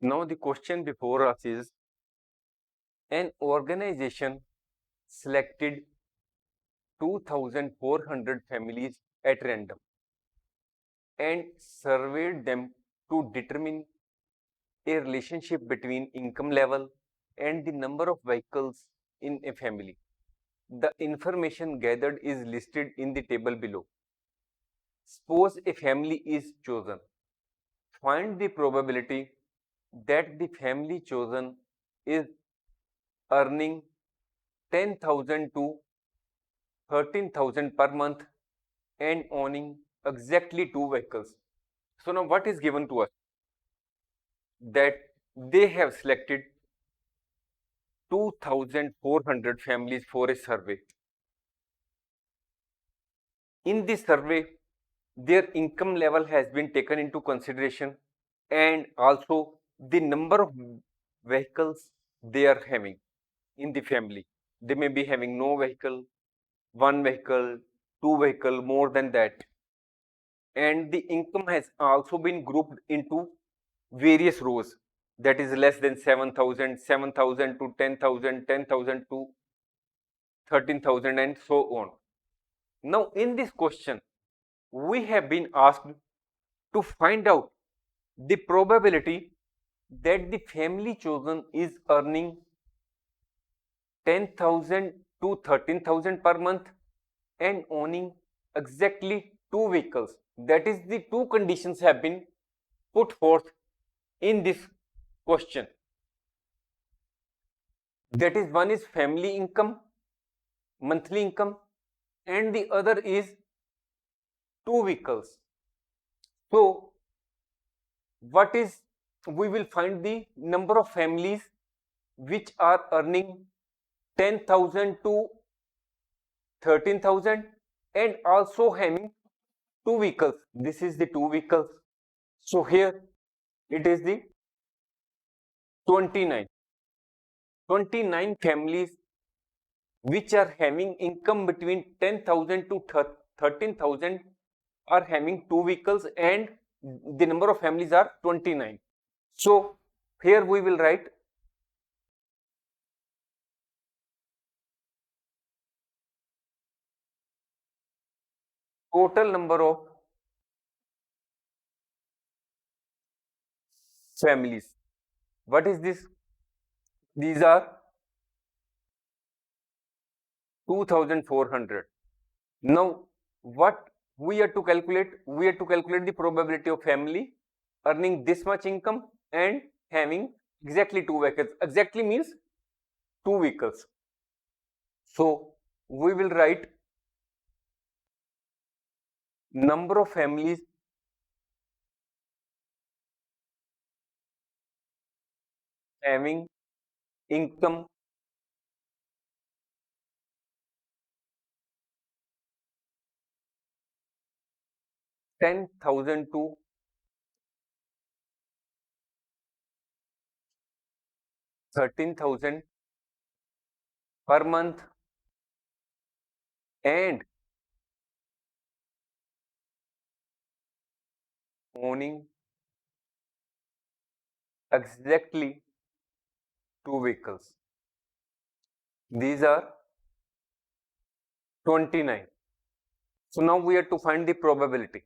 Now the question before us is, an organization selected 2,400 families at random and surveyed them to determine a relationship between income level and the number of vehicles in a family. The information gathered is listed in the table below. Suppose a family is chosen. Find the probability that the family chosen is earning 10,000 to 13,000 per month and owning exactly 2 vehicles. So now what is given to us? That they have selected 2,400 families for a survey. In this survey, their income level has been taken into consideration and also the number of vehicles they are having in the family. They may be having no vehicle, one vehicle, two vehicle, more than that. And the income has also been grouped into various rows, that is less than 7,000, 7,000 to 10,000, 10,000 to 13,000 and so on. Now in this question, we have been asked to find out the probability that the family chosen is earning 10,000 to 13,000 per month and owning exactly 2 vehicles. That is, the two conditions have been put forth in this question. That is, one is family income, monthly income, and the other is 2 vehicles. So what is, we will find the number of families which are earning 10,000 to 13,000 and also having 2 vehicles. This is the 2 vehicles. So here it is the 29. 29 families which are having income between 10,000 to 13,000 are having 2 vehicles and the number of families are 29. So here we will write total number of families. What is this? These are 2,400. Now what we have to calculate? We have to calculate the probability of family earning this much income and having exactly 2 vehicles. Exactly means 2 vehicles. So we will write number of families having income 10,000 to 13,000 per month and owning exactly 2 vehicles. These are 29. So now we have to find the probability.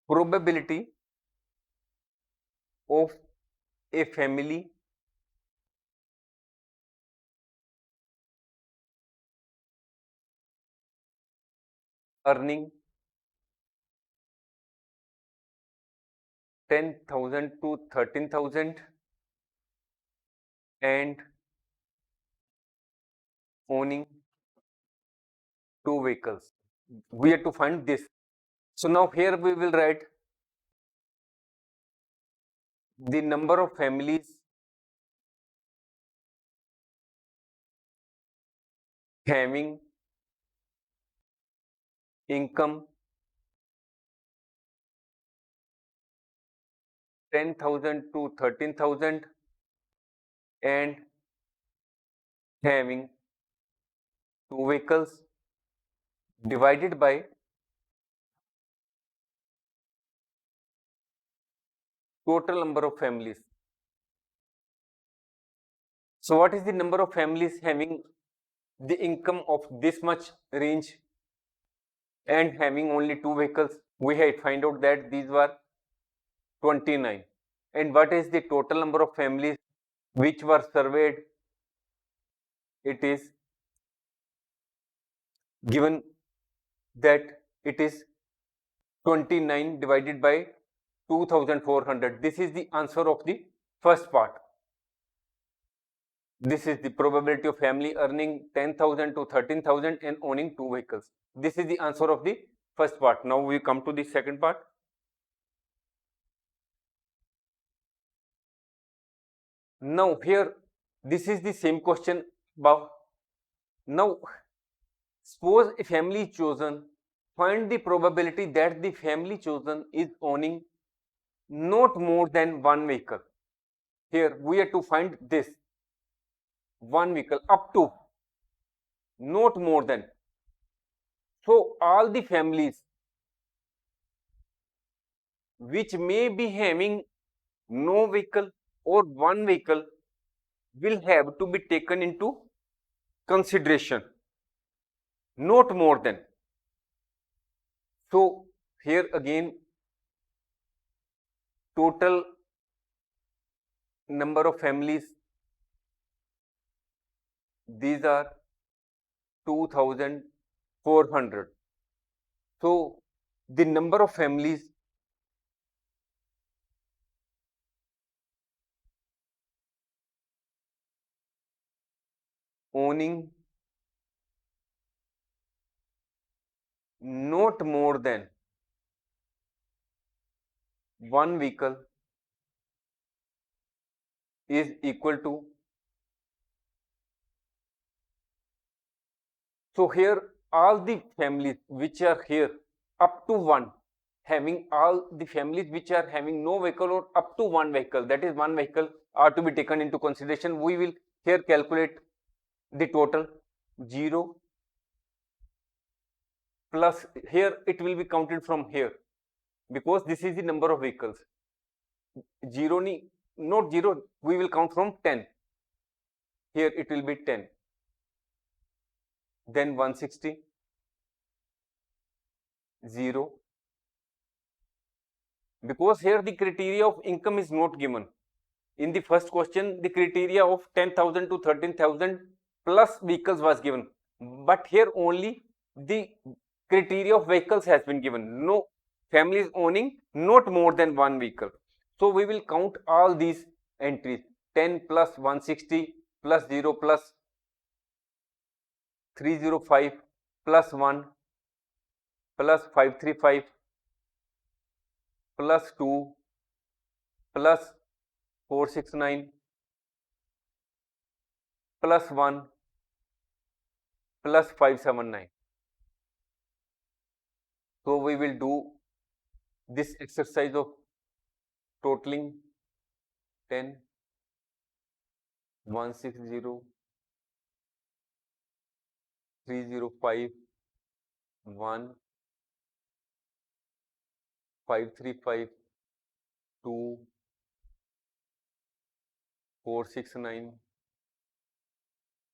Probability of a family earning 10,000 to 13,000 and owning 2 vehicles. We have to find this. So now here we will write the number of families having income 10,000 to 13,000 and having 2 vehicles divided by total number of families. So what is the number of families having the income of this much range and having only two vehicles? We had find out that these were 29. And what is the total number of families which were surveyed? It is given that it is 29 divided by 2400. This is the answer of the first part. This is the probability of family earning 10,000 to 13,000 and owning two vehicles. This is the answer of the first part. Now we come to the second part. Now here, this is the same question above. Now, suppose a family is chosen, find the probability that the family chosen is owning not more than one vehicle. Here we have to find this one vehicle up to, not more than. So all the families which may be having no vehicle or one vehicle will have to be taken into consideration, not more than. So here again, total number of families, these are 2400. So the number of families owning not more than one vehicle is equal to. So here all the families which are here up to one, having all the families which are having no vehicle or up to one vehicle, that is one vehicle, are to be taken into consideration. We will here calculate the total. 0 plus, here it will be counted from here because this is the number of vehicles. 0 not 0, we will count from 10. Here it will be 10, then 160, 0, because here the criteria of income is not given. In the first question, the criteria of 10,000 to 13,000 plus vehicles was given, but here only the criteria of vehicles has been given. No families owning not more than one vehicle. So we will count all these entries: 10 plus 160 plus 0 plus 305 plus 1 plus 535 plus 2 plus 469 plus 1 plus 579. So we will do this exercise of totaling 10, 160, 305, 1, 535, 2, 469,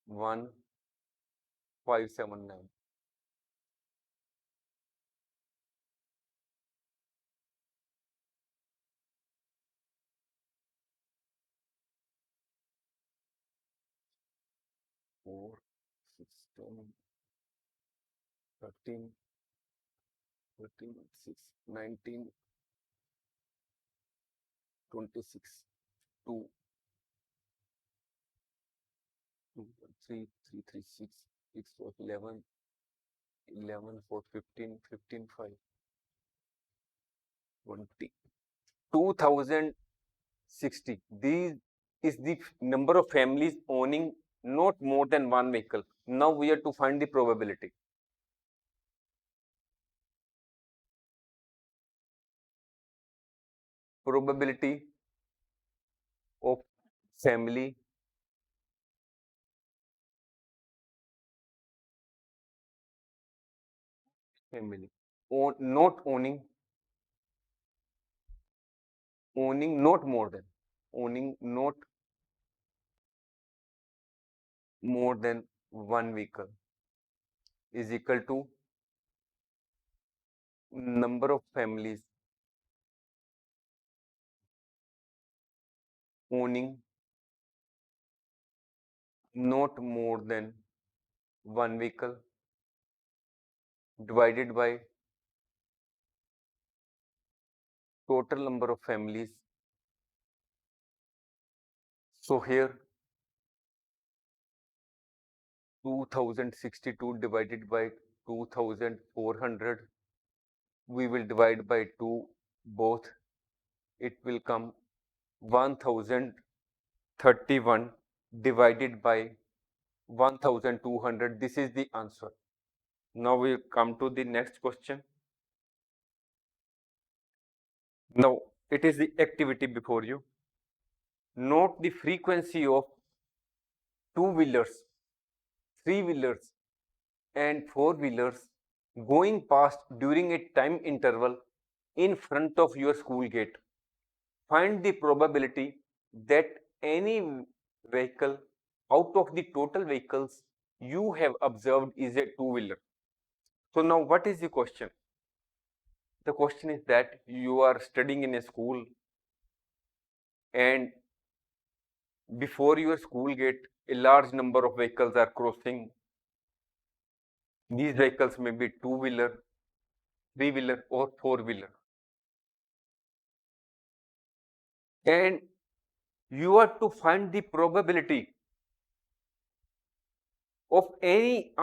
1, 579. Four, 16, 13, 13, 6, 19, 26, 2, 2, 3, 3, 3, 6, 6, 4, 11, 11, 4, 15, 15, 5, 20, 2060. These is the number of families owning not more than one vehicle. Now we have to find the probability. Probability of family not owning owning not more than, owning not more than one vehicle is equal to number of families owning not more than one vehicle divided by total number of families. So here 2062 divided by 2400, we will divide by 2 both. It will come 1031 divided by 1200. This is the answer. Now we come to the next question. Now it is the activity before you. Note the frequency of two-wheelers, three-wheelers and four-wheelers going past during a time interval in front of your school gate. Find the probability that any vehicle out of the total vehicles you have observed is a two-wheeler. So now what is the question? The question is that you are studying in a school and before your school gate a large number of vehicles are crossing. These vehicles may be two-wheeler, three-wheeler or four-wheeler. And you are to find the probability of any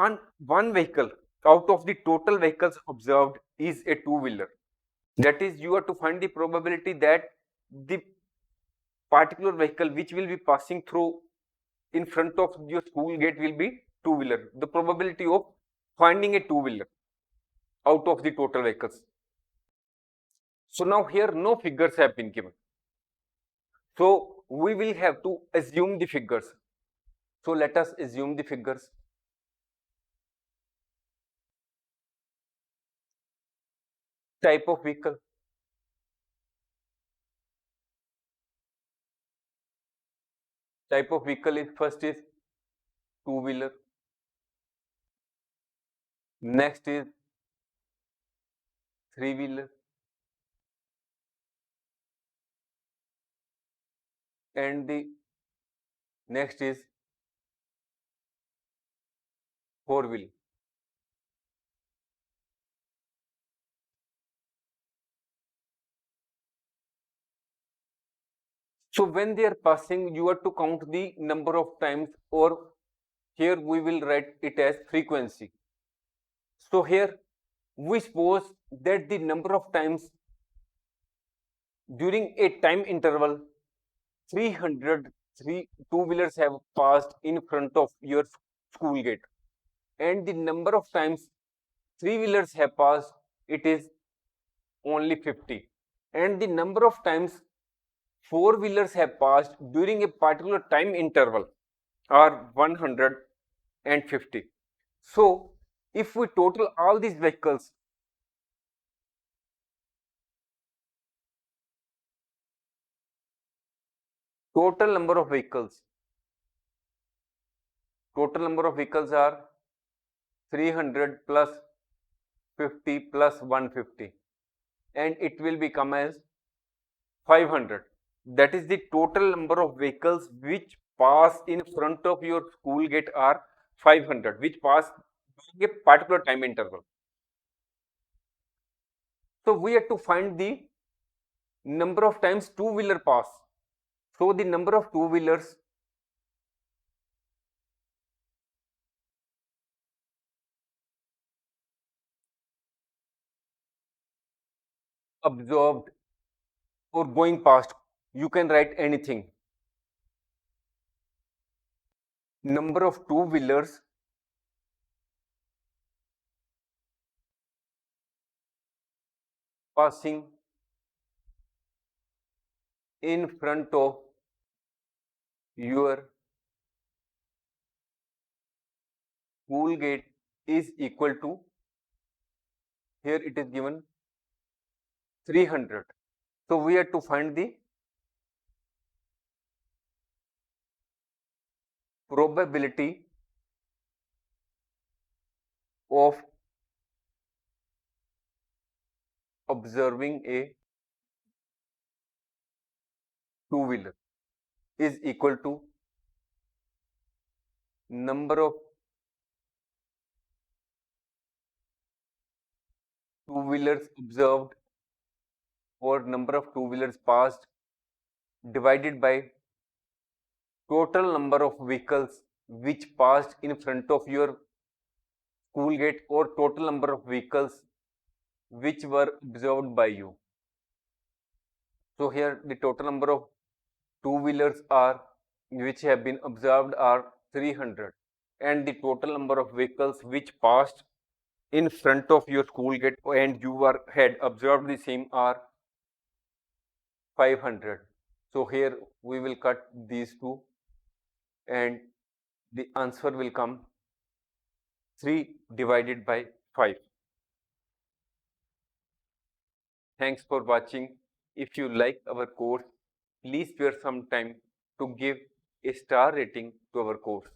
one vehicle out of the total vehicles observed is a two-wheeler. That is, you are to find the probability that the particular vehicle which will be passing through in front of your school gate will be two-wheeler. The probability of finding a two-wheeler out of the total vehicles. So now here no figures have been given. So we will have to assume the figures. So let us assume the figures. Type of vehicle. Type of vehicle is first is two-wheeler. Next is three-wheeler. And the next is four-wheel. So when they are passing, you have to count the number of times, or here we will write it as frequency. So here we suppose that the number of times during a time interval 300 two-wheelers have passed in front of your school gate, and the number of times three-wheelers have passed, it is only 50, and the number of times four-wheelers have passed during a particular time interval are 150. So if we total all these vehicles, total number of vehicles are 300 plus 50 plus 150, and it will become as 500. That is the total number of vehicles which pass in front of your school gate are 500, which pass during a particular time interval. So we have to find the number of times two-wheeler pass. So the number of two-wheelers observed or going past, you can write anything. Number of two-wheelers passing in front of your school gate is equal to, here it is given 300. So we have to find the probability of observing a two-wheeler is equal to number of two-wheelers observed or number of two-wheelers passed divided by total number of vehicles which passed in front of your school gate or total number of vehicles which were observed by you. So here the total number of two-wheelers are which have been observed are 300 and the total number of vehicles which passed in front of your school gate and you had observed the same are 500. So here we will cut these two and the answer will come 3 divided by 5. Thanks for watching. If you like our course, please spare some time to give a star rating to our course.